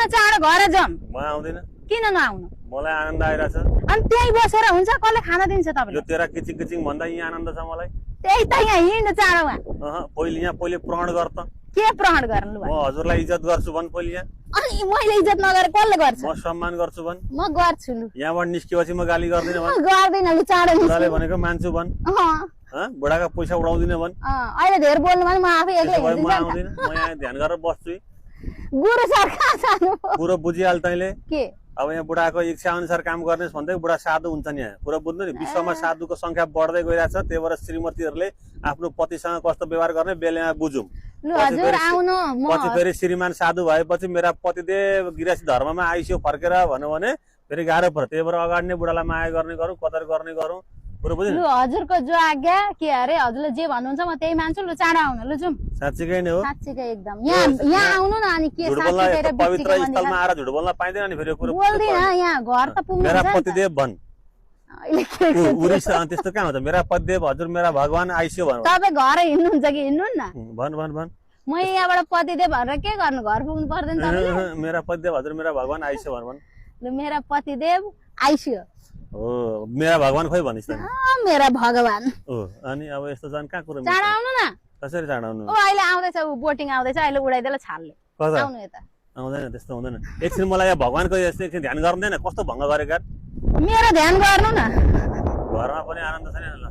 चाँडो घर जाऊँ। म आउँदिन। किन नआउनु? मलाई आनन्द आइरहेछ। अनि त्यही बसेर हुन्छ, कसले खाना दिन्छ यो तपाईले? तेरा किचिङ किचिङ भन्दा यहाँ आनन्द छ मलाई। त्यही त यहाँ हिँड्नु चाँडोमा। पहिले प्रण गर त। के प्रण गर्नु म भयो? हजुरलाई इज्जत गर्छु भन् पहिले यहाँ। अनि मैले इज्जत नगरे कसले गर्छ? म सम्मान गर्छु भन्। म गर्छु लु। यहाँबाट निस्केपछि म गाली गर्दिन भन्। गर्दैन लु, चाँडो बुढाले निस्कु। भनेको मान्छु भन्। बुढाका पैसा उडाउँदिन भन्। अहिले धेर बोल्नु भने म आफै एक्लै त्यसो भए म हिँड्दिन्छु नि त। आउँदिन, म यहाँ ध्यान गरेर बस्छु। गुरु सर कहाँ जानु? पुरो बुझिहाल तैँले। के? अब यहाँ बुढाको इच्छा अनुसार काम गर्नेछ भन्दै बुढा साधु हुन्छन् यहाँ। पुरा बुझ्नु नि, विश्वमा साधुको संख्या बढ्दै गइरहेछ। त्यही भएर श्रीमतीहरूले आफ्नो पतिसँग कस्तो व्यवहार गर्ने बेलामा बुझौँ। लु हजुर आउनु, पछि फेरि श्रीमान साधु भएपछि मेरा पतिदेव गृहस्थी धर्ममा आइस्यो फर्केर भन्यो भने फेरि गाह्रो पर्छ। त्यही भएर अगाडि नै बुढालाई माया गर्ने गरौँ, कदर गर्ने गरौँ। पुरो बुझ्नु? लु हजुरको जो आज्ञा के अरे, हजुरले जे भन्नुहुन्छ म त्यही मान्छु। लु चाँडो आउनु, लु जाउँ। साँच्चीकै नै हो। साँच्चीकै एकदम। यहाँ आउनु न। अनि के झुट बोल्न, साँच्चीकै यस्तो र पवित्र बिच्चीकै स्थलमा भन्दिनँ। आएर झुट बोल्न पाइँदैन नि फेरि। कुरो बोल्दिन, यहाँ घर त पुग्नु मेरा हुन्छ नि त। पतिदेव भन्। अहिले के उरिस त्यस्तो कहाँ हुन्छ? मेरा पतिदेव हजुर मेरा भगवान आइस्यो भन। तपाईँ घर हिँड्नुहुन्छ कि हिँड्नु न? भन भन भन। म यहाँबाट पतिदेव भनेर के गर्नु? घर पुग्नु पर्दैन तपाईँले? मेरा पतिदेव हजुर मेरा भगवान आइस्यो भन भन। लु मेरा पतिदेव आइस्यो। हो मेरा भगवान खोइ भनिस् त। मेरा भगवान। हो अनि अब यस्तो जान कहाँ कुरो? चाँडो आउनु न। कसरी चाँडो आउनु? ओ अहिले आउँदैछ, ऊ बोटिङ आउँदैछ, अहिले उडाइदेला छालले। कता? आउनु यता। आउँदैन, त्यस्तो हुँदैन। एकछिन मलाई यहाँ भगवानको यस्तो एकछिन ध्यान गर्दैन। कस्तो भङ्ग गरेका? मेरो ध्यान गर्नु न। घरमा पनि आनन्द छैन ल।